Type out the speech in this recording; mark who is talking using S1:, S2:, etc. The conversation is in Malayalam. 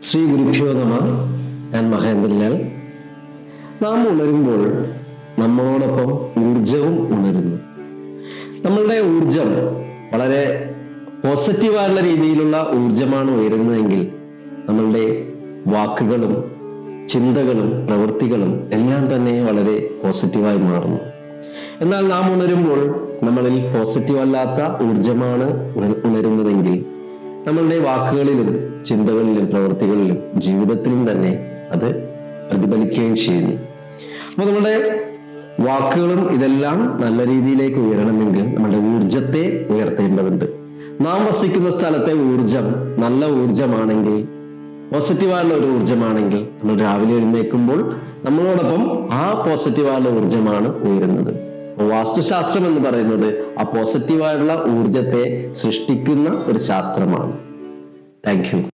S1: ശ്രീ ഗുരുഭ്യോ നമ. ഞാൻ മഹേന്ദ്രലാൽ. നാം ഉണരുമ്പോൾ നമ്മളോടൊപ്പം ഊർജവും ഉണരുന്നു. നമ്മളുടെ ഊർജം വളരെ പോസിറ്റീവായുള്ള രീതിയിലുള്ള ഊർജമാണ് ഉയരുന്നതെങ്കിൽ നമ്മളുടെ വാക്കുകളും ചിന്തകളും പ്രവൃത്തികളും എല്ലാം തന്നെ വളരെ പോസിറ്റീവായി മാറുന്നു. എന്നാൽ നാം ഉണരുമ്പോൾ നമ്മളിൽ പോസിറ്റീവ് അല്ലാത്ത ഊർജമാണ് ഉണരുന്നതെങ്കിൽ നമ്മളുടെ വാക്കുകളിലും ചിന്തകളിലും പ്രവൃത്തികളിലും ജീവിതത്തിലും തന്നെ അത് പ്രതിഫലിക്കുകയും ചെയ്യുന്നു. അപ്പോൾ നമ്മുടെ വാക്കുകളും ഇതെല്ലാം നല്ല രീതിയിലേക്ക് ഉയരണമെങ്കിൽ നമ്മുടെ ഊർജത്തെ ഉയർത്തേണ്ടതുണ്ട്. നാം വസിക്കുന്ന സ്ഥലത്തെ ഊർജം നല്ല ഊർജമാണെങ്കിൽ, പോസിറ്റീവായുള്ള ഒരു ഊർജമാണെങ്കിൽ, നമ്മൾ രാവിലെ എഴുന്നേൽക്കുമ്പോൾ നമ്മളോടൊപ്പം ആ പോസിറ്റീവായുള്ള ഊർജമാണ് ഉയരുന്നത്. വാസ്തുശാസ്ത്രം എന്ന് പറയുന്നത് ആ പോസിറ്റീവായുള്ള ഊർജത്തെ സൃഷ്ടിക്കുന്ന ഒരു ശാസ്ത്രമാണ്. Thank you.